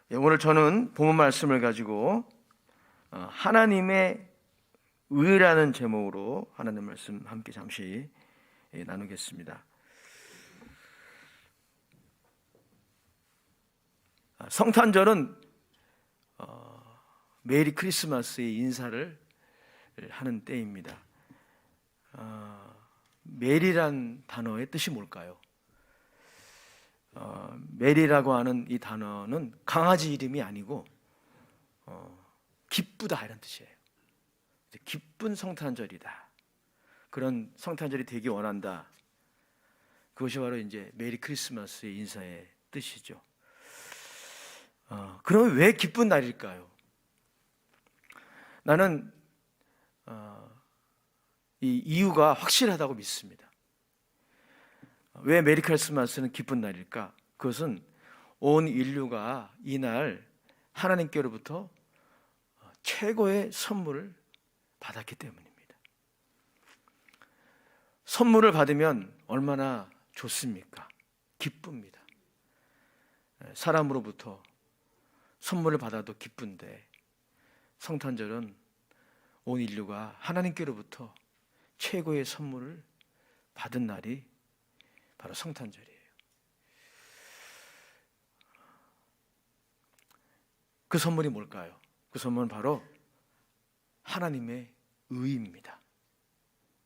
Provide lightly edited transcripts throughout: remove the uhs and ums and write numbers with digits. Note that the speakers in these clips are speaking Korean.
오늘 저는 본문 말씀을 가지고 하나님의 의라는 제목으로 하나님 말씀 함께 잠시 나누겠습니다. 성탄절은 메리 크리스마스의 인사를 하는 때입니다. 메리란 단어의 뜻이 뭘까요? 메리라고 하는 이 단어는 강아지 이름이 아니고 기쁘다 이런 뜻이에요. 기쁜 성탄절이다. 그런 성탄절이 되기 원한다. 그것이 바로 이제 메리 크리스마스의 인사의 뜻이죠. 그럼 왜 기쁜 날일까요? 나는 이 이유가 확실하다고 믿습니다. 왜 메리 크리스마스는 기쁜 날일까? 그것은 온 인류가 이날 하나님께로부터 최고의 선물을 받았기 때문입니다. 선물을 받으면 얼마나 좋습니까? 기쁩니다. 사람으로부터 선물을 받아도 기쁜데 성탄절은 온 인류가 하나님께로부터 최고의 선물을 받은 날이 바로 성탄절이에요. 그 선물이 뭘까요? 그 선물은 바로 하나님의 의입니다.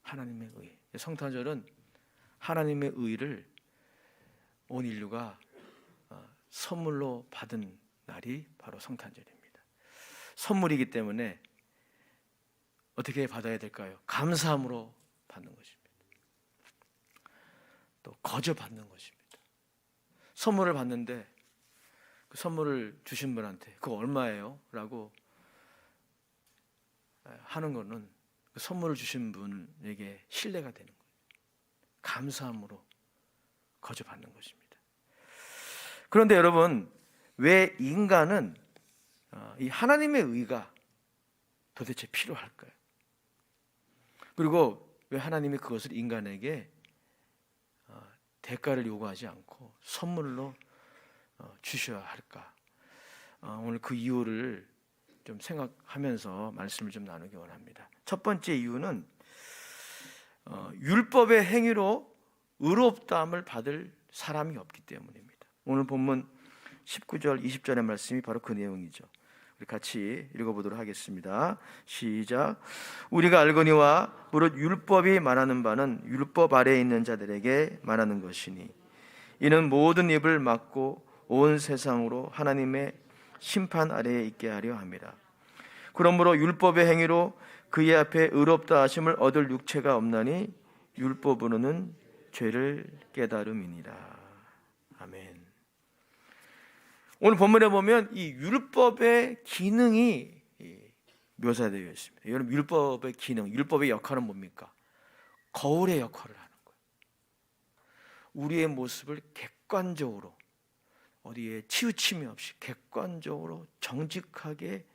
하나님의 의. 성탄절은 하나님의 의를 온 인류가 선물로 받은 날이 바로 성탄절입니다. 선물이기 때문에 어떻게 받아야 될까요? 감사함으로 받는 것입니다. 또 거저 받는 것입니다. 선물을 받는데 그 선물을 주신 분한테 그거 얼마예요? 라고 하는 거는 그 선물을 주신 분에게 신뢰가 되는 거예요. 감사함으로 거저 받는 것입니다. 그런데 여러분, 왜 인간은 이 하나님의 의가 도대체 필요할까요? 그리고 왜 하나님이 그것을 인간에게 대가를 요구하지 않고 선물로 주셔야 할까? 오늘 그 이유를 좀 생각하면서 말씀을 좀 나누기 원합니다. 첫 번째 이유는 율법의 행위로 의롭다함을 받을 사람이 없기 때문입니다. 오늘 본문 19절, 20절의 말씀이 바로 그 내용이죠. 우리 같이 읽어보도록 하겠습니다. 시작. 우리가 알거니와 무릇 율법이 말하는 바는 율법 아래에 있는 자들에게 말하는 것이니 이는 모든 입을 막고 온 세상으로 하나님의 심판 아래에 있게 하려 함이라. 그러므로 율법의 행위로 그의 앞에 의롭다 하심을 얻을 육체가 없나니 율법으로는 죄를 깨달음이니라. 아멘. 오늘 본문에 보면 이 율법의 기능이 묘사되어 있습니다. 여러분, 율법의 기능, 율법의 역할은 뭡니까? 거울의 역할을 하는 거예요. 우리의 모습을 객관적으로 어디에 치우침이 없이 객관적으로 정직하게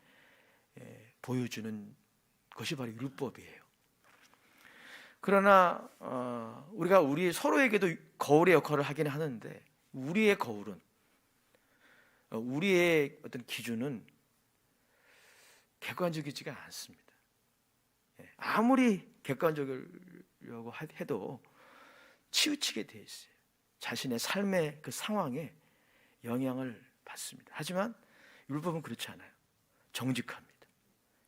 보여주는 것이 바로 율법이에요. 그러나 우리가 우리 서로에게도 거울의 역할을 하긴 하는데 우리의 거울은 우리의 어떤 기준은 객관적이지가 않습니다. 아무리 객관적이려고 해도 치우치게 돼 있어요. 자신의 삶의 그 상황에 영향을 받습니다. 하지만 율법은 그렇지 않아요. 정직합니다.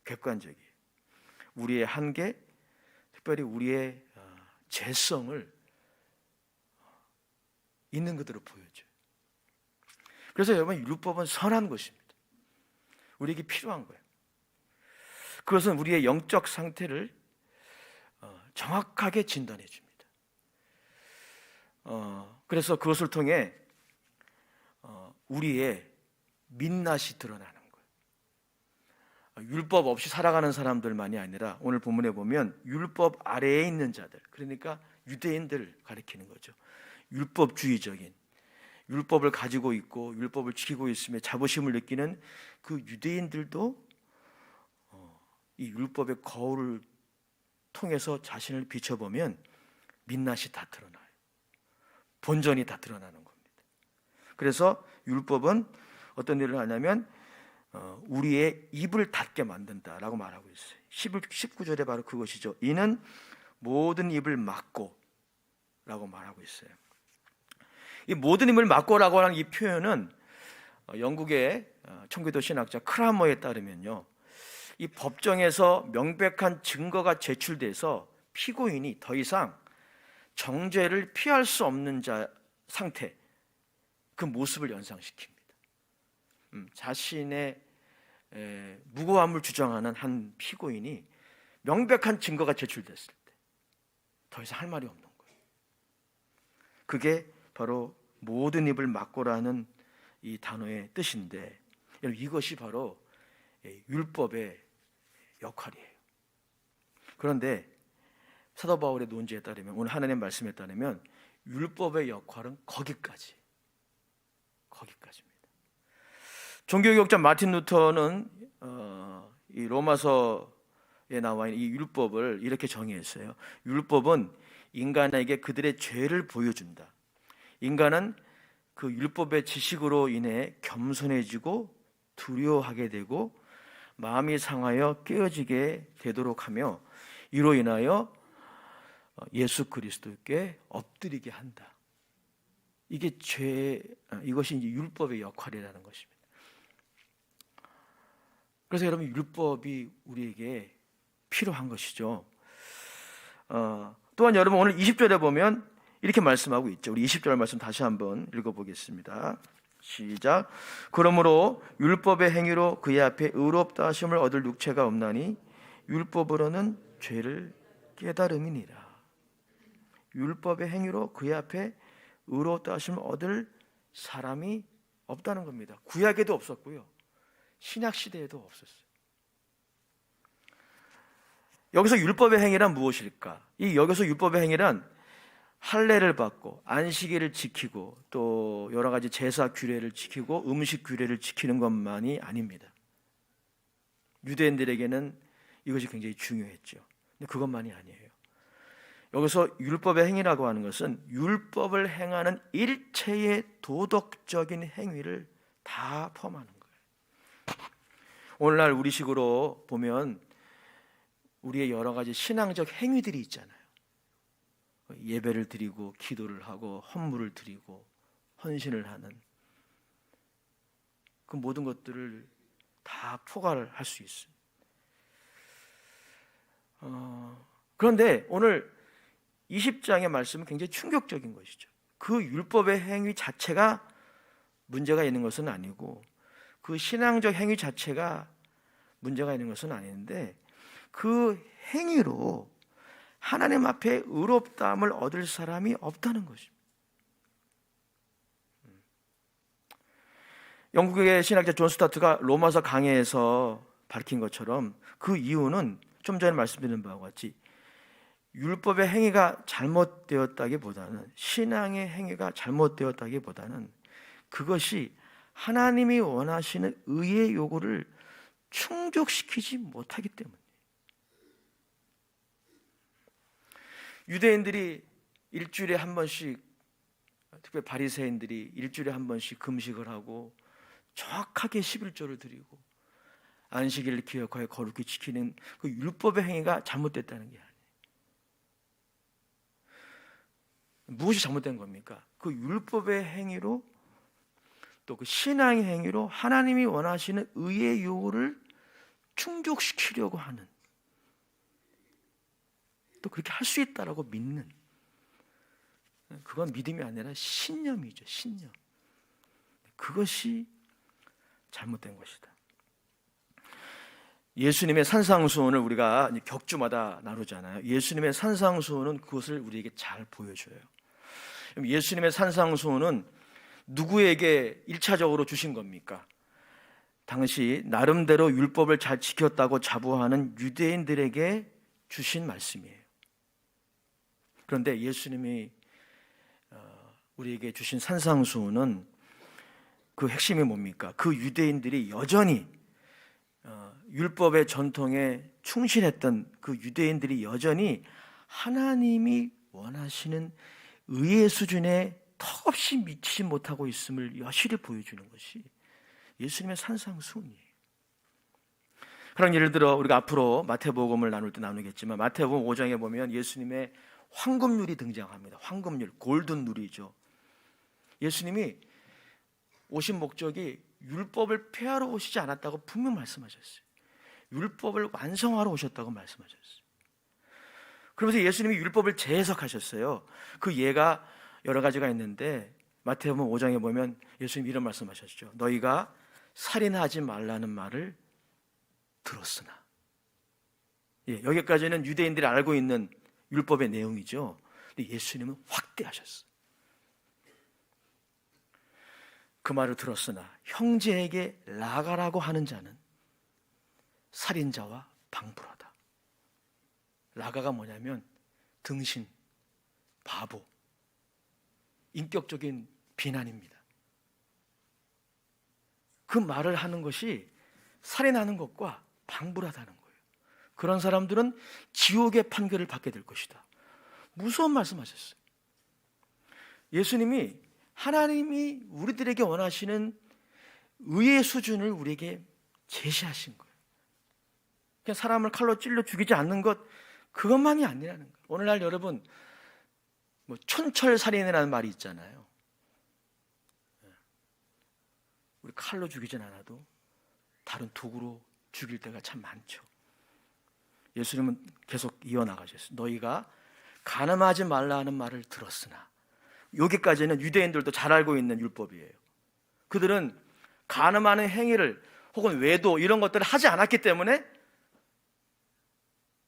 객관적이에요. 우리의 한계, 특별히 우리의 죄성을 있는 그대로 보여줘요. 그래서 여러분, 율법은 선한 것입니다. 우리에게 필요한 거예요. 그것은 우리의 영적 상태를 정확하게 진단해 줍니다. 그래서 그것을 통해 우리의 민낯이 드러나는 거예요. 율법 없이 살아가는 사람들만이 아니라 오늘 본문에 보면 율법 아래에 있는 자들, 그러니까 유대인들을 가리키는 거죠. 율법주의적인, 율법을 가지고 있고 율법을 지키고 있으며 자부심을 느끼는 그 유대인들도 이 율법의 거울을 통해서 자신을 비춰보면 민낯이 다 드러나요. 본전이 다 드러나는 겁니다. 그래서 율법은 어떤 일을 하냐면 우리의 입을 닫게 만든다라고 말하고 있어요. 19절에 바로 그것이죠. 이는 모든 입을 막고 라고 말하고 있어요. 이 모든 입을 막고라고 하는 이 표현은 영국의 청교도 신학자 크라머에 따르면요, 이 법정에서 명백한 증거가 제출돼서 피고인이 더 이상 정죄를 피할 수 없는 상태, 그 모습을 연상시킵니다. 자신의 무고함을 주장하는 한 피고인이 명백한 증거가 제출됐을 때 더 이상 할 말이 없는 거예요. 그게 바로 모든 입을 막고라는 이 단어의 뜻인데, 이것이 바로 율법의 역할이에요. 그런데 사도 바울의 논지에 따르면, 오늘 하나님의 말씀에 따르면 율법의 역할은 거기까지입니다. 종교개혁자 마틴 루터는 이 로마서에 나와 있는 이 율법을 이렇게 정의했어요. 율법은 인간에게 그들의 죄를 보여준다. 인간은 그 율법의 지식으로 인해 겸손해지고 두려워하게 되고 마음이 상하여 깨어지게 되도록 하며 이로 인하여 예수 그리스도께 엎드리게 한다. 이것이 이제 율법의 역할이라는 것입니다. 그래서 여러분, 율법이 우리에게 필요한 것이죠. 또한 여러분, 오늘 20절에 보면 이렇게 말씀하고 있죠. 우리 20절 말씀 다시 한번 읽어보겠습니다. 시작. 그러므로 율법의 행위로 그의 앞에 의롭다 하심을 얻을 육체가 없나니 율법으로는 죄를 깨달음이니라. 율법의 행위로 그의 앞에 의롭다 하심을 얻을 사람이 없다는 겁니다. 구약에도 없었고요, 신약 시대에도 없었어요. 여기서 율법의 행위란 무엇일까? 여기서 율법의 행위란 할례를 받고 안식일을 지키고 또 여러 가지 제사 규례를 지키고 음식 규례를 지키는 것만이 아닙니다. 유대인들에게는 이것이 굉장히 중요했죠. 근데 그것만이 아니에요. 여기서 율법의 행위라고 하는 것은 율법을 행하는 일체의 도덕적인 행위를 다 포함하는 거예요. 오늘날 우리식으로 보면 우리의 여러 가지 신앙적 행위들이 있잖아요. 예배를 드리고 기도를 하고 헌물을 드리고 헌신을 하는 그 모든 것들을 다 포괄할 수 있어요. 그런데 오늘 20장의 말씀은 굉장히 충격적인 것이죠. 그 율법의 행위 자체가 문제가 있는 것은 아니고 그 신앙적 행위 자체가 문제가 있는 것은 아닌데 그 행위로 하나님 앞에 의롭다함을 얻을 사람이 없다는 것입니다. 영국의 신학자 존 스타트가 로마서 강해에서 밝힌 것처럼 그 이유는 좀 전에 말씀드린 바와 같이 율법의 행위가 잘못되었다기보다는, 신앙의 행위가 잘못되었다기보다는 그것이 하나님이 원하시는 의의 요구를 충족시키지 못하기 때문에. 유대인들이 일주일에 한 번씩, 특별히 바리새인들이 일주일에 한 번씩 금식을 하고 정확하게 11조를 드리고 안식일을 기억하여 거룩히 지키는 그 율법의 행위가 잘못됐다는 게 아니에요. 무엇이 잘못된 겁니까? 그 율법의 행위로 또 그 신앙의 행위로 하나님이 원하시는 의의 요구를 충족시키려고 하는, 또 그렇게 할 수 있다라고 믿는, 그건 믿음이 아니라 신념이죠. 신념. 그것이 잘못된 것이다. 예수님의 산상수훈을 우리가 격주마다 나누잖아요. 예수님의 산상수훈은 그것을 우리에게 잘 보여줘요. 예수님의 산상수훈은 누구에게 1차적으로 주신 겁니까? 당시 나름대로 율법을 잘 지켰다고 자부하는 유대인들에게 주신 말씀이에요. 그런데 예수님이 우리에게 주신 산상수훈은 그 핵심이 뭡니까? 그 유대인들이 여전히 율법의 전통에 충실했던 그 유대인들이 여전히 하나님이 원하시는 의의 수준에 턱없이 미치지 못하고 있음을 여실히 보여주는 것이 예수님의 산상수훈이에요. 그런 예를 들어 우리가 앞으로 마태복음을 나눌 때 나누겠지만 마태복음 5장에 보면 예수님의 황금률이 등장합니다. 황금률, 골든룰이죠. 예수님이 오신 목적이 율법을 폐하러 오시지 않았다고 분명 말씀하셨어요. 율법을 완성하러 오셨다고 말씀하셨어요. 그러면서 예수님이 율법을 재해석하셨어요. 그 예가 여러 가지가 있는데 마태복음 5장에 보면 예수님이 이런 말씀하셨죠. 너희가 살인하지 말라는 말을 들었으나. 여기까지는 유대인들이 알고 있는 율법의 내용이죠. 근데 예수님은 확대하셨어요. 그 말을 들었으나 형제에게 라가라고 하는 자는 살인자와 방불하다. 라가가 뭐냐면 등신, 바보, 인격적인 비난입니다. 그 말을 하는 것이 살인하는 것과 방불하다는 거예요. 그런 사람들은 지옥의 판결을 받게 될 것이다. 무서운 말씀하셨어요. 예수님이 하나님이 우리들에게 원하시는 의의 수준을 우리에게 제시하신 거예요. 그냥 사람을 칼로 찔러 죽이지 않는 것, 그것만이 아니라는 거예요. 오늘날 여러분 촌철살인이라는 말이 있잖아요. 우리 칼로 죽이진 않아도 다른 도구로 죽일 때가 참 많죠. 예수님은 계속 이어나가셨어요. 너희가 간음하지 말라 하는 말을 들었으나. 여기까지는 유대인들도 잘 알고 있는 율법이에요. 그들은 간음하는 행위를 혹은 외도 이런 것들을 하지 않았기 때문에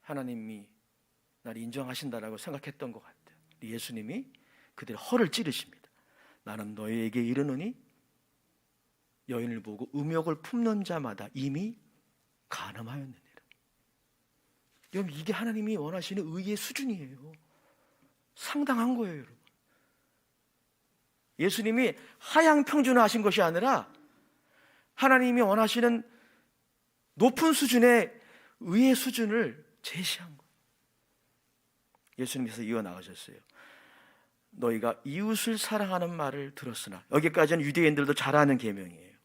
하나님이 나를 인정하신다라고 생각했던 것 같아요. 예수님이 그들의 허를 찌르십니다. 나는 너희에게 이르노니 여인을 보고 음욕을 품는 자마다 이미 간음하였느니라. 여러분, 이게 하나님이 원하시는 의의 수준이에요. 상당한 거예요, 여러분. 예수님이 하향 평준화하신 것이 아니라 하나님이 원하시는 높은 수준의 의의 수준을 제시한 거예요. 예수님께서 이어나가셨어요. 너희가 이웃을 사랑하는 말을 들었으나. 여기까지는 유대인들도 잘 아는 계명이에요.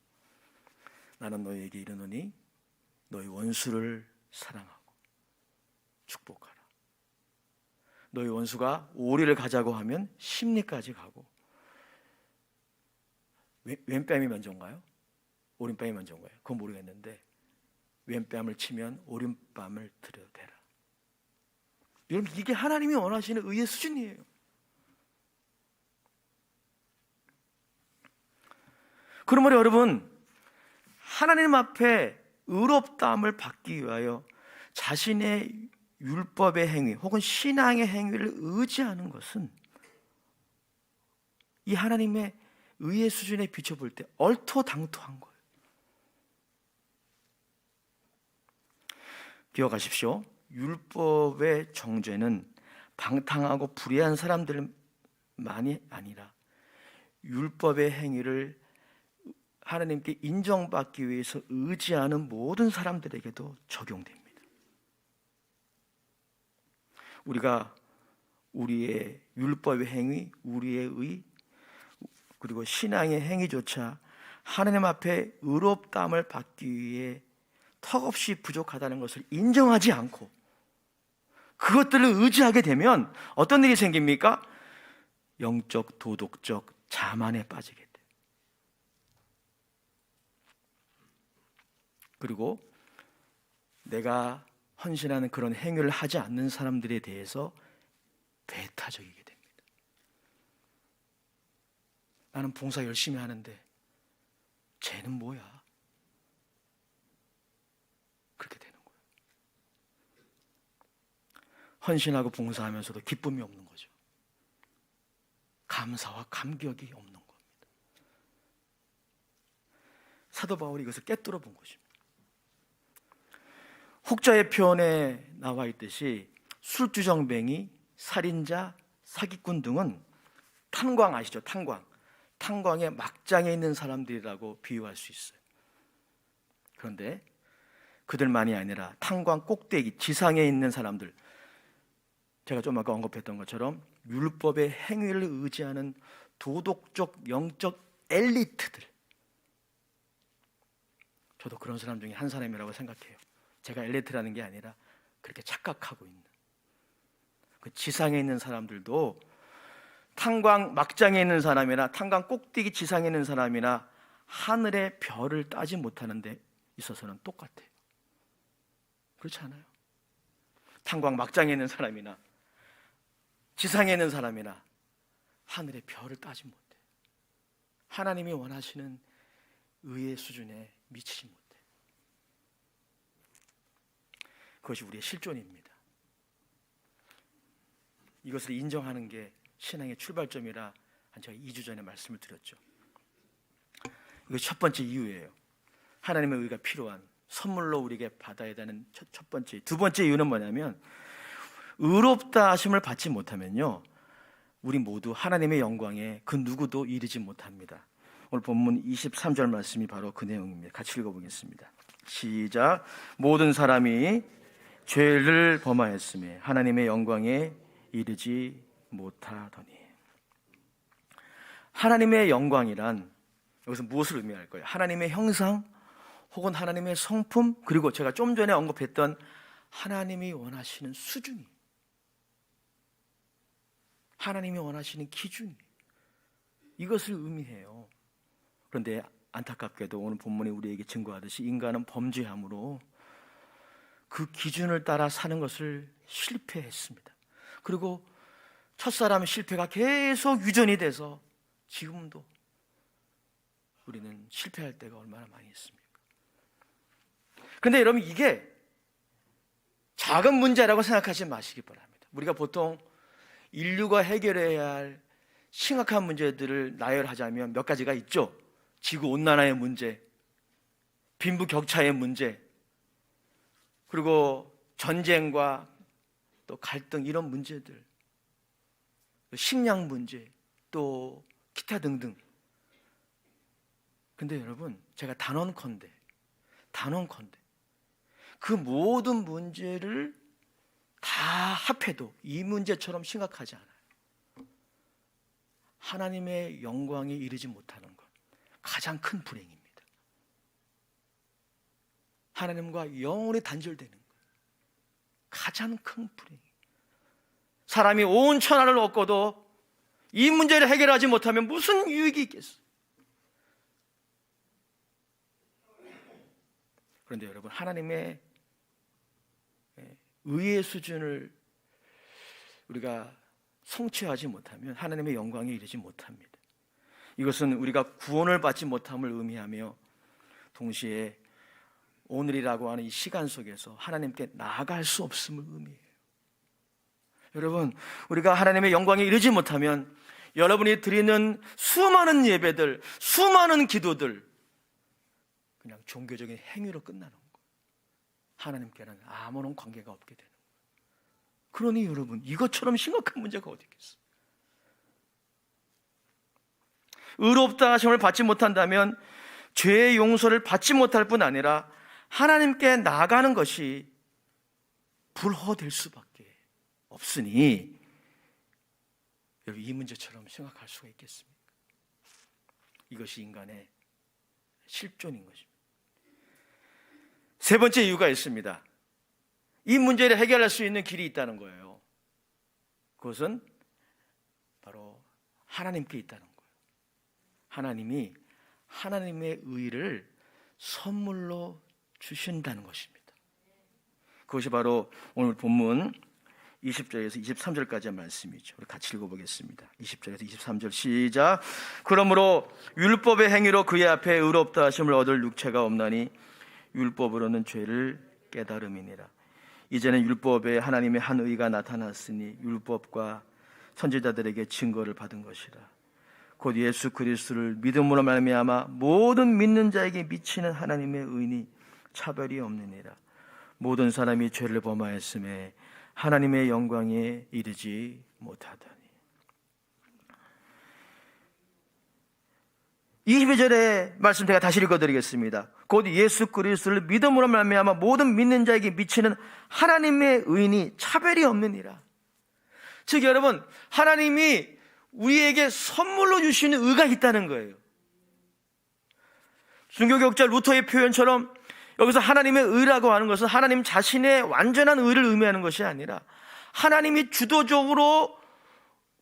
나는 너희에게 이르노니 너희 원수를 사랑하고 축복하라. 너희 원수가 오리를 가자고 하면 십리까지 가고. 왼뺨이 먼저인가요? 오른뺨이 먼저인가요? 그건 모르겠는데 왼뺨을 치면 오른뺨을 들여대라. 여러분, 이게 하나님이 원하시는 의의 수준이에요. 그러므로 여러분, 하나님 앞에 의롭다함을 받기 위하여 자신의 율법의 행위 혹은 신앙의 행위를 의지하는 것은 이 하나님의 의의 수준에 비춰볼 때 얼토당토한 거예요. 기억하십시오. 율법의 정죄는 방탕하고 불의한 사람들만이 아니라 율법의 행위를 하나님께 인정받기 위해서 의지하는 모든 사람들에게도 적용됩니다. 우리가 우리의 율법의 행위, 우리의 의, 그리고 신앙의 행위조차 하나님 앞에 의롭다함을 받기 위해 턱없이 부족하다는 것을 인정하지 않고 그것들을 의지하게 되면 어떤 일이 생깁니까? 영적, 도덕적 자만에 빠지게 돼요. 그리고 내가 헌신하는 그런 행위를 하지 않는 사람들에 대해서 배타적이게 됩니다. 나는 봉사 열심히 하는데 쟤는 뭐야? 그렇게 되는 거예요. 헌신하고 봉사하면서도 기쁨이 없는 거죠. 감사와 감격이 없는 겁니다. 사도 바울이 이것을 꿰뚫어 본 것입니다. 혹자의 표현에 나와 있듯이 술주정뱅이, 살인자, 사기꾼 등은 탄광 아시죠? 탄광의 막장에 있는 사람들이라고 비유할 수 있어요. 그런데 그들만이 아니라 탄광 꼭대기 지상에 있는 사람들, 제가 좀 아까 언급했던 것처럼 율법의 행위를 의지하는 도덕적 영적 엘리트들, 저도 그런 사람 중에 한 사람이라고 생각해요. 제가 엘리트라는 게 아니라 그렇게 착각하고 있는, 그 지상에 있는 사람들도 탄광 막장에 있는 사람이나 탄광 꼭대기 지상에 있는 사람이나 하늘의 별을 따지 못하는 데 있어서는 똑같아요. 그렇지 않아요? 탄광 막장에 있는 사람이나 지상에 있는 사람이나 하늘의 별을 따지 못해. 하나님이 원하시는 의의 수준에 미치지 못해. 그것이 우리의 실존입니다. 이것을 인정하는 게 신앙의 출발점이라 제가 2주 전에 말씀을 드렸죠. 이거 첫 번째 이유예요. 하나님의 의가 필요한, 선물로 우리에게 받아야 되는 첫 번째. 두 번째 이유는 뭐냐면, 의롭다 하심을 받지 못하면요, 우리 모두 하나님의 영광에 그 누구도 이르지 못합니다. 오늘 본문 23절 말씀이 바로 그 내용입니다. 같이 읽어보겠습니다. 시작. 모든 사람이 죄를 범하였으며 하나님의 영광에 이르지 못하더니. 하나님의 영광이란 여기서 무엇을 의미할까요? 하나님의 형상 혹은 하나님의 성품, 그리고 제가 좀 전에 언급했던 하나님이 원하시는 수준이, 하나님이 원하시는 기준이, 이것을 의미해요. 그런데 안타깝게도 오늘 본문이 우리에게 증거하듯이 인간은 범죄함으로 그 기준을 따라 사는 것을 실패했습니다. 그리고 첫사람의 실패가 계속 유전이 돼서 지금도 우리는 실패할 때가 얼마나 많이 있습니까? 그런데 여러분, 이게 작은 문제라고 생각하지 마시기 바랍니다. 우리가 보통 인류가 해결해야 할 심각한 문제들을 나열하자면 몇 가지가 있죠. 지구온난화의 문제, 빈부격차의 문제, 그리고 전쟁과 또 갈등, 이런 문제들, 식량 문제, 또 기타 등등. 근데 여러분, 제가 단언컨대 그 모든 문제를 다 합해도 이 문제처럼 심각하지 않아요. 하나님의 영광에 이르지 못하는 것, 가장 큰 불행입니다. 하나님과 영원히 단절되는 것, 가장 큰 불행. 사람이 온 천하를 얻고도 이 문제를 해결하지 못하면 무슨 유익이 있겠어요? 그런데 여러분, 하나님의 의의 수준을 우리가 성취하지 못하면 하나님의 영광에 이르지 못합니다. 이것은 우리가 구원을 받지 못함을 의미하며 동시에 오늘이라고 하는 이 시간 속에서 하나님께 나아갈 수 없음을 의미해요. 여러분, 우리가 하나님의 영광에 이르지 못하면 여러분이 드리는 수많은 예배들, 수많은 기도들, 그냥 종교적인 행위로 끝나는 거예요. 하나님께는 아무런 관계가 없게 되는 거예요. 그러니 여러분, 이것처럼 심각한 문제가 어디 있겠어요? 의롭다 하심을 받지 못한다면 죄의 용서를 받지 못할 뿐 아니라 하나님께 나아가는 것이 불허될 수밖에 없으니, 여러분, 이 문제처럼 생각할 수가 있겠습니까? 이것이 인간의 실존인 것입니다. 세 번째 이유가 있습니다. 이 문제를 해결할 수 있는 길이 있다는 거예요. 그것은 바로 하나님께 있다는 거예요. 하나님이 하나님의 의를 선물로 주신다는 것입니다. 그것이 바로 오늘 본문 20절에서 23절까지의 말씀이죠. 우리 같이 읽어보겠습니다. 20절에서 23절 시작. 그러므로 율법의 행위로 그의 앞에 의롭다 하심을 얻을 육체가 없나니 율법으로는 죄를 깨달음이니라. 이제는 율법에 하나님의 한 의가 나타났으니 율법과 선지자들에게 증거를 받은 것이라. 곧 예수 그리스도를 믿음으로 말미암아 모든 믿는 자에게 미치는 하나님의 의니 차별이 없느니라. 모든 사람이 죄를 범하였음에 하나님의 영광에 이르지 못하더니. 22절의 말씀 제가 다시 읽어드리겠습니다. 곧 예수 그리스도를 믿음으로 말미암아 모든 믿는 자에게 미치는 하나님의 의니 차별이 없느니라. 즉 여러분, 하나님이 우리에게 선물로 주시는 의가 있다는 거예요. 순교격자 루터의 표현처럼 여기서 하나님의 의라고 하는 것은 하나님 자신의 완전한 의를 의미하는 것이 아니라 하나님이 주도적으로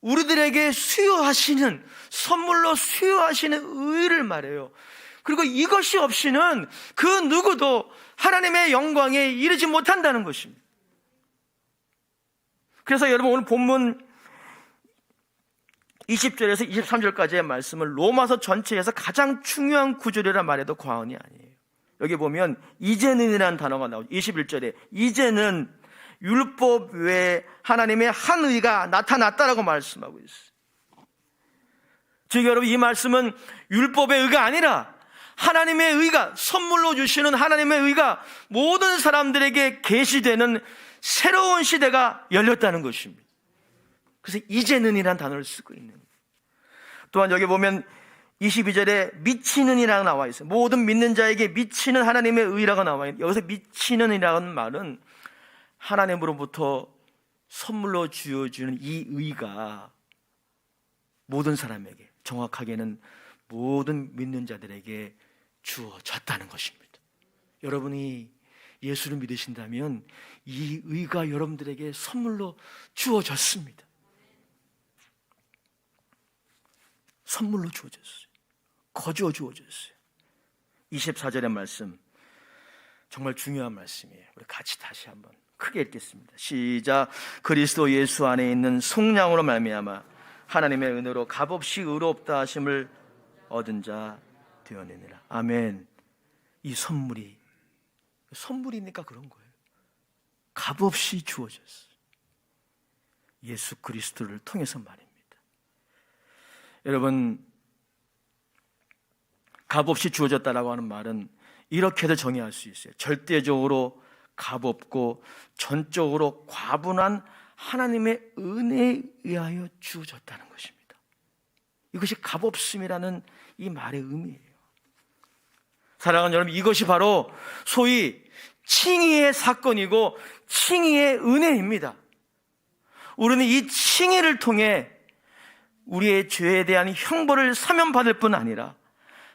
우리들에게 수여하시는, 선물로 수여하시는 의를 말해요. 그리고 이것이 없이는 그 누구도 하나님의 영광에 이르지 못한다는 것입니다. 그래서 여러분, 오늘 본문 20절에서 23절까지의 말씀을 로마서 전체에서 가장 중요한 구절이라 말해도 과언이 아니에요. 여기 보면 이제는이라는 단어가 나오죠. 21절에 이제는 율법 외에 하나님의 한 의가 나타났다라고 말씀하고 있어요. 즉 여러분, 이 말씀은 율법의 의가 아니라 하나님의 의가, 선물로 주시는 하나님의 의가 모든 사람들에게 계시되는 새로운 시대가 열렸다는 것입니다. 그래서 이제는이라는 단어를 쓰고 있는 거예요. 또한 여기 보면 22절에 미치는이라고 나와 있어요. 모든 믿는 자에게 미치는 하나님의 의라고 나와 있어요. 여기서 미치는이라는 말은 하나님으로부터 선물로 주어주는 이 의가 모든 사람에게, 정확하게는 모든 믿는 자들에게 주어졌다는 것입니다. 여러분이 예수를 믿으신다면 이 의가 여러분들에게 선물로 주어졌습니다. 선물로 주어졌어요. 거저 주어졌어요. 24절의 말씀, 정말 중요한 말씀이에요. 우리 같이 다시 한번 크게 읽겠습니다. 시작. 그리스도 예수 안에 있는 속량으로 말미암아 하나님의 은혜로 값없이 의롭다 하심을 얻은 자 되었느니라. 아멘. 이 선물이니까 그런 거예요. 값없이 주어졌어요. 예수 그리스도를 통해서 말입니다. 여러분, 값없이 주어졌다라고 하는 말은 이렇게도 정의할 수 있어요. 절대적으로 값없고 전적으로 과분한 하나님의 은혜에 의하여 주어졌다는 것입니다. 이것이 값없음이라는 이 말의 의미예요. 사랑하는 여러분, 이것이 바로 소위 칭의의 사건이고 칭의의 은혜입니다. 우리는 이 칭의를 통해 우리의 죄에 대한 형벌을 사면받을 뿐 아니라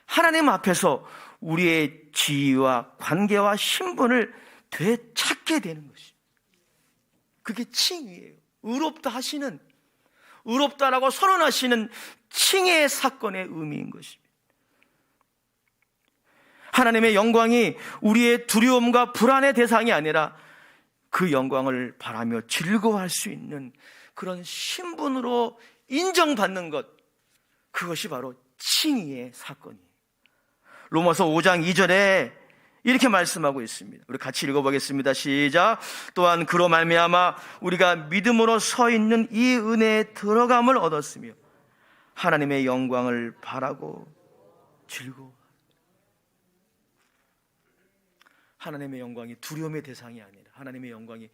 하나님 앞에서 우리의 지위와 관계와 신분을 되찾게 되는 것입니다. 그게 칭의예요. 의롭다라고 선언하시는 칭의의 사건의 의미인 것입니다. 하나님의 영광이 우리의 두려움과 불안의 대상이 아니라 그 영광을 바라며 즐거워할 수 있는 그런 신분으로 인정받는 것, 그것이 바로 칭의의 사건이에요. 로마서 5장 2절에 이렇게 말씀하고 있습니다. 우리 같이 읽어보겠습니다. 시작. 또한 그로 말미암아 우리가 믿음으로 서 있는 이 은혜에 들어감을 얻었으며 하나님의 영광을 바라고 즐거워. 하나님의 영광이 두려움의 대상이 아니라, 하나님의 영광이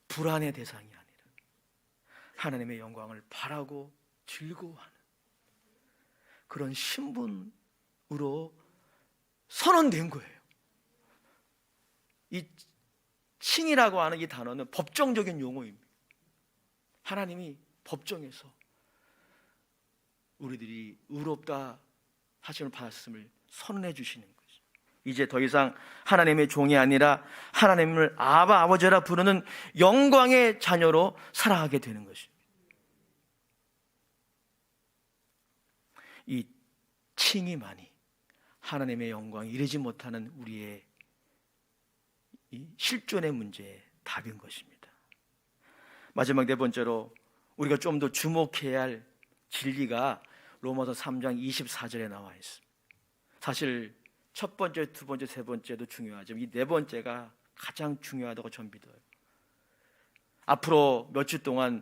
불안의 대상이 아니라 하나님의 영광을 바라고 즐거워하는 그런 신분으로 선언된 거예요. 이 칭이라고 하는 이 단어는 법정적인 용어입니다. 하나님이 법정에서 우리들이 의롭다 하심을 받았음을 선언해 주시는 거죠. 이제 더 이상 하나님의 종이 아니라 하나님을 아바, 아버지라 부르는 영광의 자녀로 살아가게 되는 것입니다. 이 칭의만이 하나님의 영광이 이르지 못하는 우리의 이 실존의 문제의 답인 것입니다. 마지막 네 번째로 우리가 좀 더 주목해야 할 진리가 로마서 3장 24절에 나와 있습니다. 사실 첫 번째, 두 번째, 세 번째도 중요하지만 이 네 번째가 가장 중요하다고 전 믿어요. 앞으로 며칠 동안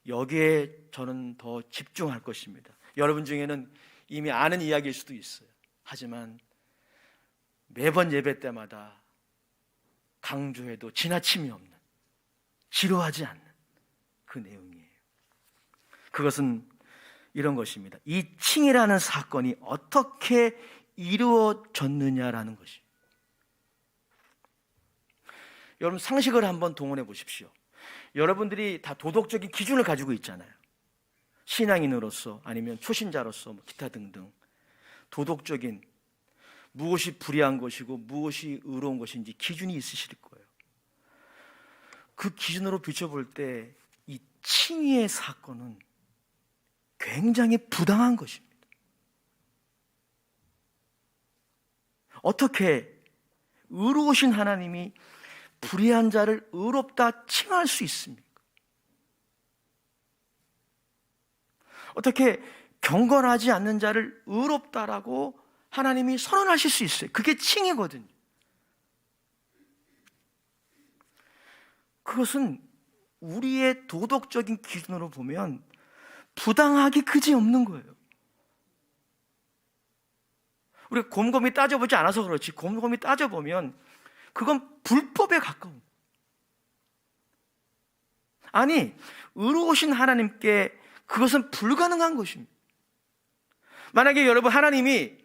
여기에 저는 더 집중할 것입니다. 여러분 중에는 이미 아는 이야기일 수도 있어요. 하지만 매번 예배 때마다 강조해도 지나침이 없는, 지루하지 않는 그 내용이에요. 그것은 이런 것입니다. 이 칭이라는 사건이 어떻게 이루어졌느냐라는 것입니다. 여러분, 상식을 한번 동원해 보십시오. 여러분들이 다 도덕적인 기준을 가지고 있잖아요. 신앙인으로서 아니면 초신자로서 기타 등등 도덕적인 무엇이 불의한 것이고 무엇이 의로운 것인지 기준이 있으실 거예요. 그 기준으로 비춰볼 때 이 칭의의 사건은 굉장히 부당한 것입니다. 어떻게 의로우신 하나님이 불의한 자를 의롭다 칭할 수 있습니까? 어떻게 경건하지 않는 자를 의롭다라고 하나님이 선언하실 수 있어요? 그게 칭이거든요. 그것은 우리의 도덕적인 기준으로 보면 부당하기 그지없는 거예요. 우리가 곰곰이 따져보지 않아서 그렇지, 곰곰이 따져보면 그건 불법에 가까운. 아니, 의로우신 하나님께 그것은 불가능한 것입니다. 만약에 여러분, 하나님이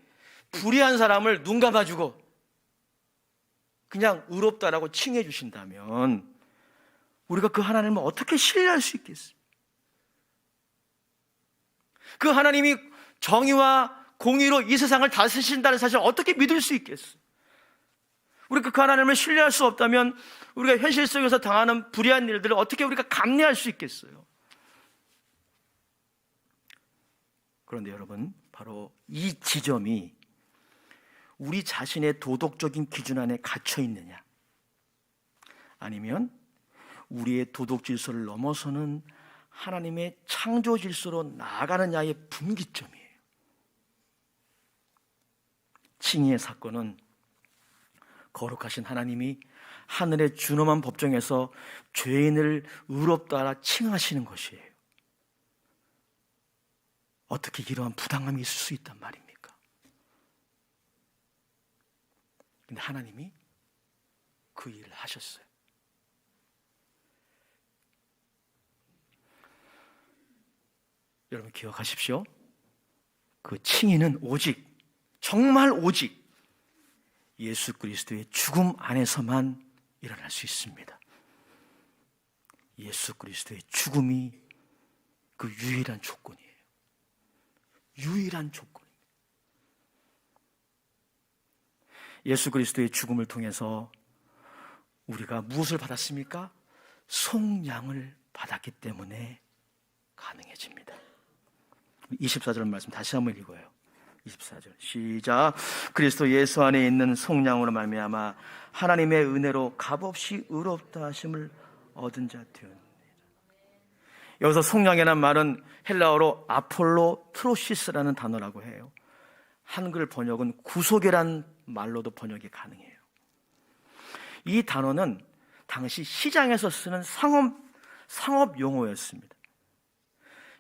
불의한 사람을 눈 감아주고 그냥 의롭다라고 칭해 주신다면 우리가 그 하나님을 어떻게 신뢰할 수 있겠어요? 그 하나님이 정의와 공의로 이 세상을 다스리신다는 사실을 어떻게 믿을 수 있겠어요? 우리가 그 하나님을 신뢰할 수 없다면 우리가 현실 속에서 당하는 불의한 일들을 어떻게 우리가 감내할 수 있겠어요? 그런데 여러분, 바로 이 지점이 우리 자신의 도덕적인 기준 안에 갇혀 있느냐, 아니면 우리의 도덕 질서를 넘어서는 하나님의 창조 질서로 나아가느냐의 분기점이에요. 칭의의 사건은 거룩하신 하나님이 하늘의 준엄한 법정에서 죄인을 의롭다라 칭하시는 것이에요. 어떻게 이러한 부당함이 있을 수 있단 말입니까? 근데 하나님이 그 일을 하셨어요. 여러분 기억하십시오. 그 칭의는 오직, 정말 오직 예수 그리스도의 죽음 안에서만 일어날 수 있습니다. 예수 그리스도의 죽음이 그 유일한 조건이에요. 유일한 조건입니다. 예수 그리스도의 죽음을 통해서 우리가 무엇을 받았습니까? 속량을 받았기 때문에 가능해집니다. 24절 말씀 다시 한번 읽어요. 24절 시작. 그리스도 예수 안에 있는 속량으로 말미암아 하나님의 은혜로 값없이 의롭다 하심을 얻은 자 되었습니다. 여기서 속량이라는 말은 헬라어로 아폴로 트로시스라는 단어라고 해요. 한글 번역은 구속이란 말로도 번역이 가능해요. 이 단어는 당시 시장에서 쓰는 상업 용어였습니다.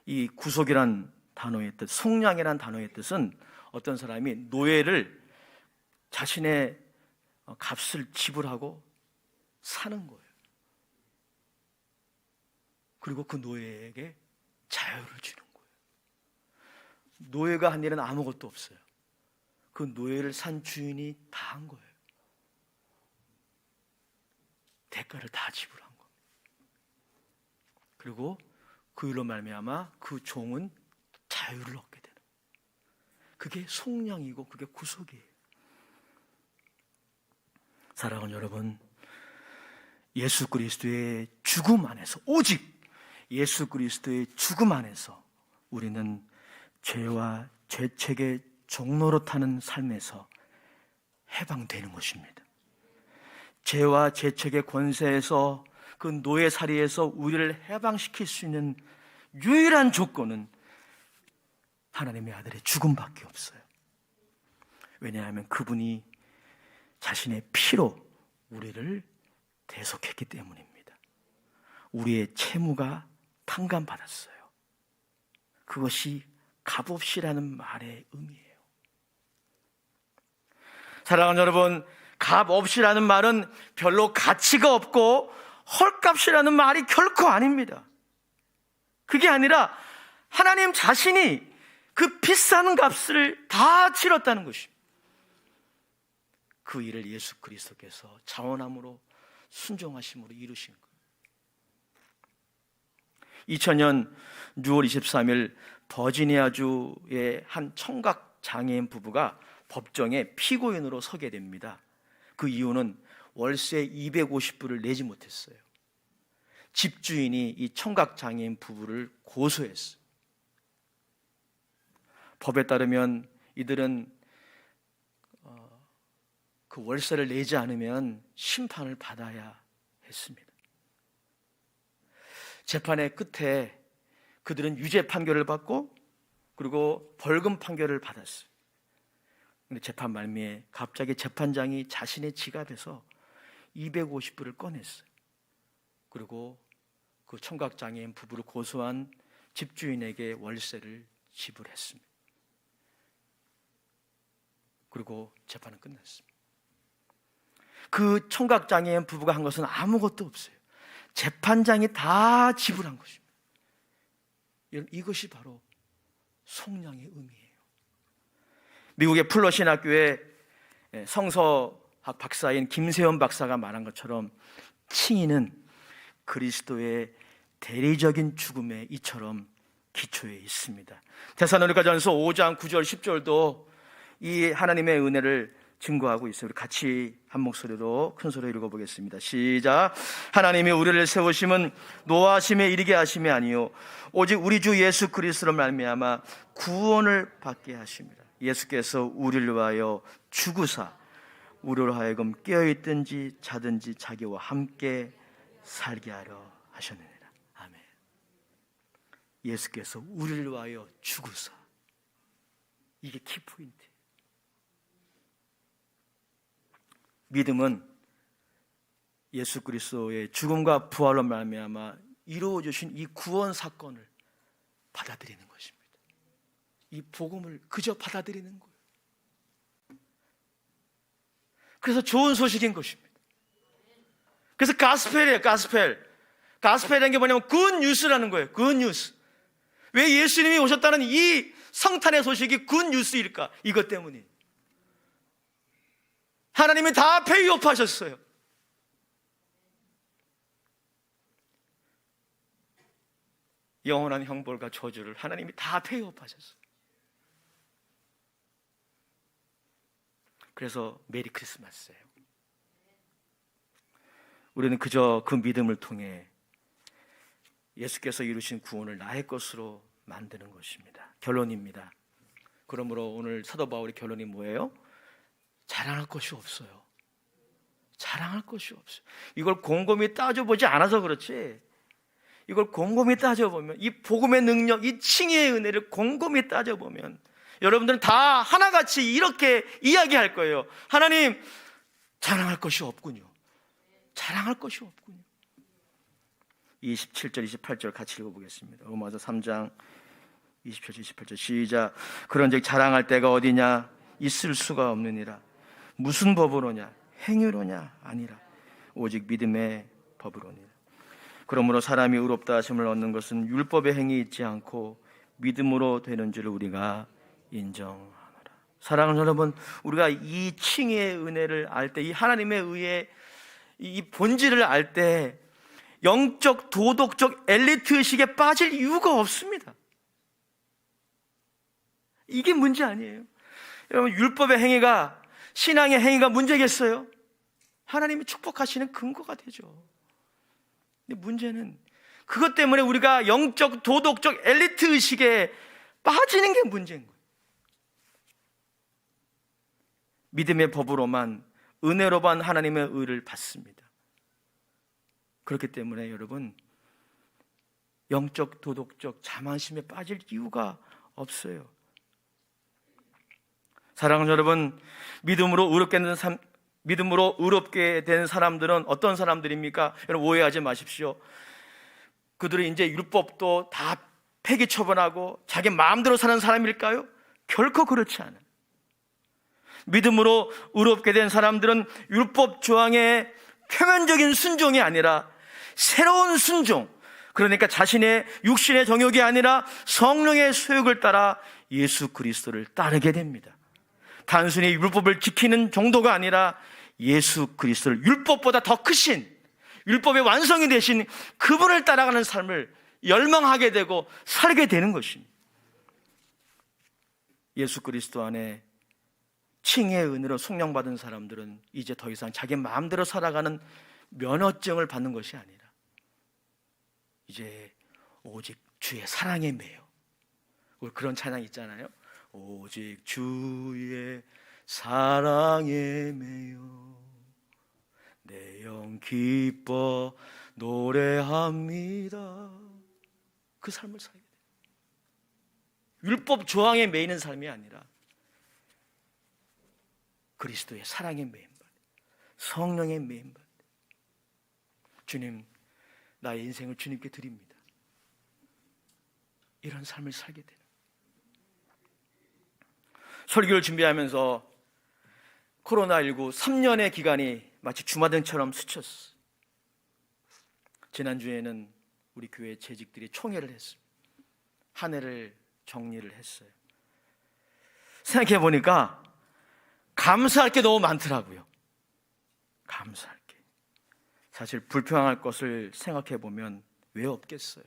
이 구속이란 단어의 뜻, 속량이란 단어의 뜻은 어떤 사람이 노예를 자신의 값을 지불하고 사는 거예요. 그리고 그 노예에게 자유를 주는 거예요. 노예가 한 일은 아무것도 없어요. 그 노예를 산 주인이 다 한 거예요. 대가를 다 지불한 겁니다. 그리고 그 일로 말미암아 그 종은 자유를 얻게 되는 거예요. 그게 속량이고 그게 구속이에요. 사랑하는 여러분, 예수 그리스도의 죽음 안에서, 오직 예수 그리스도의 죽음 안에서 우리는 죄와 죄책의 종노릇하는 삶에서 해방되는 것입니다. 죄와 죄책의 권세에서, 그 노예살이에서 우리를 해방시킬 수 있는 유일한 조건은 하나님의 아들의 죽음밖에 없어요. 왜냐하면 그분이 자신의 피로 우리를 대속했기 때문입니다. 우리의 채무가 탕감받았어요. 그것이 값없이라는 말의 의미예요. 사랑하는 여러분, 값없이라는 말은 별로 가치가 없고 헐값이라는 말이 결코 아닙니다. 그게 아니라 하나님 자신이 그 비싼 값을 다 치렀다는 것입니다. 그 일을 예수 그리스도께서 자원함으로 순종하심으로 이루신 거예요. 2000년 6월 23일 버지니아주의 한 청각 장애인 부부가 법정에 피고인으로 서게 됩니다. 그 이유는 월세 250불을 내지 못했어요. 집주인이 이 청각장애인 부부를 고소했어요. 법에 따르면 이들은 그 월세를 내지 않으면 심판을 받아야 했습니다. 재판의 끝에 그들은 유죄 판결을 받고 그리고 벌금 판결을 받았어요. 그런데 재판 말미에 갑자기 재판장이 자신의 지갑에서 250불을 꺼냈어요. 그리고 그 청각장애인 부부를 고소한 집주인에게 월세를 지불했습니다. 그리고 재판은 끝났습니다. 그 청각장애인 부부가 한 것은 아무것도 없어요. 재판장이 다 지불한 것입니다. 이것이 바로 속량의 의미예요. 미국의 풀러 신학교의 성서학 박사인 김세현 박사가 말한 것처럼 칭의는 그리스도의 대리적인 죽음에 이처럼 기초에 있습니다. 데살로니가전서 5장 9절 10절도 이 하나님의 은혜를 증거하고 있어요. 우리 같이 한 목소리로 큰 소리로 읽어보겠습니다. 시작. 하나님이 우리를 세우심은 노하심에 이르게 하심이 아니요 오직 우리 주 예수 그리스도로 말미암아 구원을 받게 하십니다. 예수께서 우리를 위하여 죽으사 우리로 하여금 깨어있든지 자든지 자기와 함께 살게 하려 하셨느니라. 아멘. 예수께서 우리를 위하여 죽으사, 이게 키포인트. 믿음은 예수 그리스도의 죽음과 부활로 말미암아 이루어주신 이 구원 사건을 받아들이는 것입니다. 이 복음을 그저 받아들이는 거예요. 그래서 좋은 소식인 것입니다. 그래서 가스펠이에요. 가스펠이라는 게 뭐냐면 굿뉴스라는 거예요. 굿뉴스. 왜 예수님이 오셨다는 이 성탄의 소식이 굿뉴스일까? 이것 때문이에요. 하나님이 다 페이오프하셨어요. 영원한 형벌과 저주를 하나님이 다 페이오프하셨어요. 그래서 메리 크리스마스예요. 우리는 그저 그 믿음을 통해 예수께서 이루신 구원을 나의 것으로 만드는 것입니다. 결론입니다. 그러므로 오늘 사도 바울의 결론이 뭐예요? 자랑할 것이 없어요. 자랑할 것이 없어요. 이걸 곰곰이 따져보지 않아서 그렇지, 이걸 곰곰이 따져보면, 이 복음의 능력, 이 칭의의 은혜를 곰곰이 따져보면 여러분들은 다 하나같이 이렇게 이야기할 거예요. 하나님, 자랑할 것이 없군요. 자랑할 것이 없군요. 27절 28절 같이 읽어보겠습니다. 로마서 3장 27절 28절 시작. 그런즉 자랑할 데가 어디냐? 있을 수가 없느니라. 무슨 법으로냐? 행위로냐? 아니라 오직 믿음의 법으로니라. 그러므로 사람이 의롭다 하심을 얻는 것은 율법의 행위 있지 않고 믿음으로 되는 줄 우리가 인정하노라. 사랑하는 여러분, 우리가 이 칭의의 은혜를 알 때, 이 하나님의 의의 이 본질을 알 때 영적 도덕적 엘리트 의식에 빠질 이유가 없습니다. 이게 문제 아니에요. 여러분, 율법의 행위가, 신앙의 행위가 문제겠어요? 하나님이 축복하시는 근거가 되죠. 근데 문제는 그것 때문에 우리가 영적 도덕적 엘리트 의식에 빠지는 게 문제인 거예요. 믿음의 법으로만, 은혜로만 하나님의 의를 받습니다. 그렇기 때문에 여러분, 영적 도덕적 자만심에 빠질 이유가 없어요. 사랑하는 여러분, 믿음으로 의롭게 된 사람들은 어떤 사람들입니까? 여러분, 오해하지 마십시오. 그들은 이제 율법도 다 폐기 처분하고 자기 마음대로 사는 사람일까요? 결코 그렇지 않아요. 믿음으로 의롭게 된 사람들은 율법 조항의 표면적인 순종이 아니라 새로운 순종, 그러니까 자신의 육신의 정욕이 아니라 성령의 소욕을 따라 예수 그리스도를 따르게 됩니다. 단순히 율법을 지키는 정도가 아니라 예수 그리스도를, 율법보다 더 크신, 율법의 완성이 되신 그분을 따라가는 삶을 열망하게 되고 살게 되는 것입니다. 예수 그리스도 안에 칭의의 은혜로 속량받은 사람들은 이제 더 이상 자기 마음대로 살아가는 면허증을 받는 것이 아니라 이제 오직 주의 사랑에 매여. 우리 그런 찬양 있잖아요. 오직 주의 사랑에 매여 내 영 기뻐 노래합니다. 그 삶을 살게 돼요. 율법 조항에 매이는 삶이 아니라 그리스도의 사랑에 매인 바, 성령에 매인 바. 주님, 나의 인생을 주님께 드립니다. 이런 삶을 살게 되는. 설교를 준비하면서 코로나19 3년의 기간이 마치 주마등처럼 스쳤어. 지난주에는 우리 교회 재직들이 총회를 했습니다. 한 해를 정리를 했어요. 생각해 보니까 감사할 게 너무 많더라고요. 감사할 게. 사실 불평할 것을 생각해 보면 왜 없겠어요.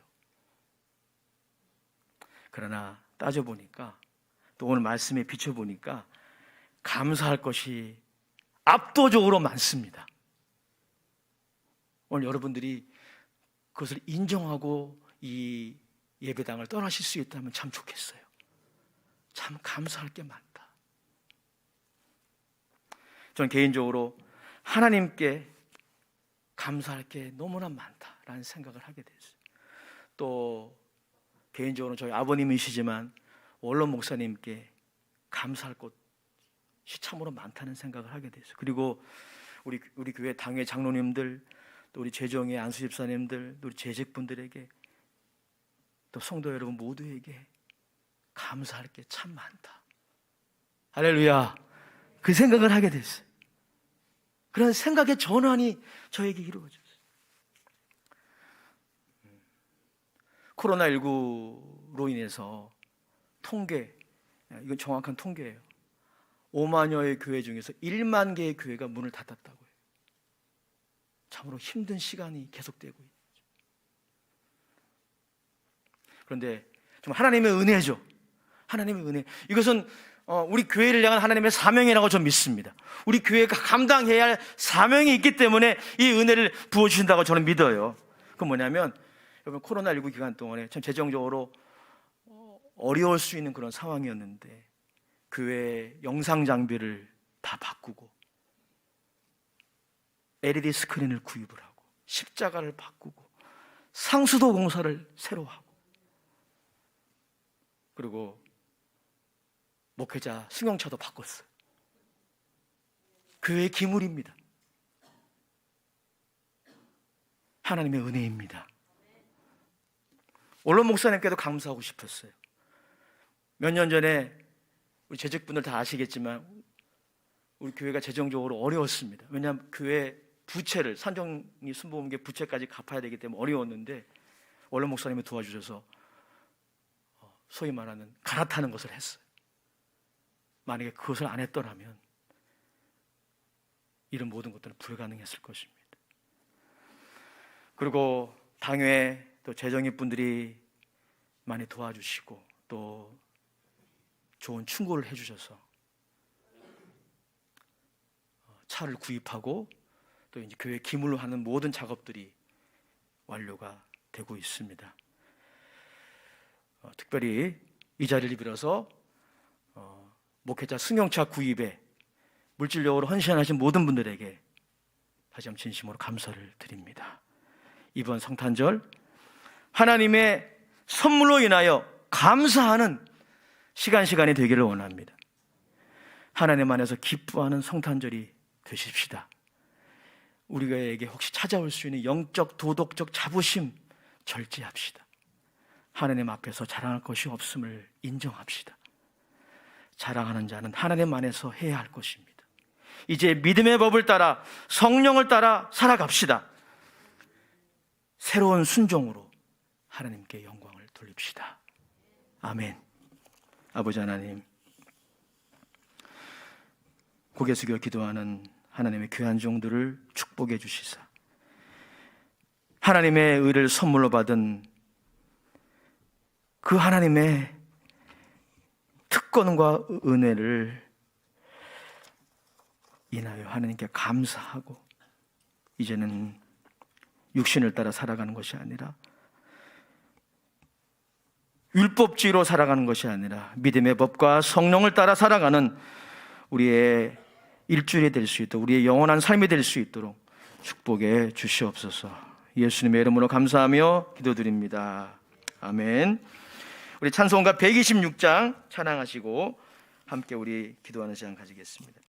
그러나 따져보니까 또 오늘 말씀에 비춰보니까 감사할 것이 압도적으로 많습니다. 오늘 여러분들이 그것을 인정하고 이 예배당을 떠나실 수 있다면 참 좋겠어요. 참 감사할 게 많다. 전 개인적으로 하나님께 감사할 게 너무나 많다라는 생각을 하게 됐어요. 또 개인적으로 저희 아버님이시지만 원로 목사님께 감사할 것이 참으로 많다는 생각을 하게 됐어요. 그리고 우리 교회 당회 장로님들, 또 우리 재정의 안수 집사님들, 또 우리 재직분들에게, 또 성도 여러분 모두에게 감사할 게 참 많다. 할렐루야. 그 생각을 하게 됐어요. 그런 생각의 전환이 저에게 이루어졌어요. 코로나19로 인해서 통계, 이건 정확한 통계예요. 5만여의 교회 중에서 1만 개의 교회가 문을 닫았다고 해요. 참으로 힘든 시간이 계속되고 있죠. 그런데 좀 하나님의 은혜죠. 하나님의 은혜. 이것은 우리 교회를 향한 하나님의 사명이라고 저는 믿습니다. 우리 교회가 감당해야 할 사명이 있기 때문에 이 은혜를 부어주신다고 저는 믿어요. 그건 뭐냐면, 여러분, 코로나19 기간 동안에 참 재정적으로 어려울 수 있는 그런 상황이었는데 교회 영상 장비를 다 바꾸고 LED 스크린을 구입을 하고 십자가를 바꾸고 상수도 공사를 새로 하고, 그리고 목회자 승용차도 바꿨어요. 교회의 기물입니다. 하나님의 은혜입니다. 원로 목사님께도 감사하고 싶었어요. 몇 년 전에 우리 재직분들 다 아시겠지만 우리 교회가 재정적으로 어려웠습니다. 왜냐하면 교회 부채를, 산정리 순복음계 부채까지 갚아야 되기 때문에 어려웠는데 원로 목사님이 도와주셔서 소위 말하는 갈아타는 것을 했어요. 만약에 그것을 안 했더라면 이런 모든 것들은 불가능했을 것입니다. 그리고 당회 또 재정의 분들이 많이 도와주시고 또 좋은 충고를 해주셔서 차를 구입하고 또 이제 교회 기물로 하는 모든 작업들이 완료가 되고 있습니다. 특별히 이 자리를 빌어서 목회자 승용차 구입에 물질력으로 헌신하신 모든 분들에게 다시 한번 진심으로 감사를 드립니다. 이번 성탄절 하나님의 선물로 인하여 감사하는 시간이 되기를 원합니다. 하나님 안에서 기뻐하는 성탄절이 되십시다. 우리에게 혹시 찾아올 수 있는 영적 도덕적 자부심 절제합시다. 하나님 앞에서 자랑할 것이 없음을 인정합시다. 자랑하는 자는 하나님 안에서 해야 할 것입니다. 이제 믿음의 법을 따라 성령을 따라 살아갑시다. 새로운 순종으로 하나님께 영광을 돌립시다. 아멘. 아버지 하나님, 고개 숙여 기도하는 하나님의 귀한 종들을 축복해 주시사 하나님의 의를 선물로 받은 그 하나님의 특권과 은혜를 인하여 하나님께 감사하고 이제는 육신을 따라 살아가는 것이 아니라 율법주의로 살아가는 것이 아니라 믿음의 법과 성령을 따라 살아가는 우리의 일주일이 될 수 있도록, 우리의 영원한 삶이 될 수 있도록 축복해 주시옵소서. 예수님의 이름으로 감사하며 기도드립니다. 아멘. 우리 찬송가 126장 찬양하시고 함께 우리 기도하는 시간 가지겠습니다.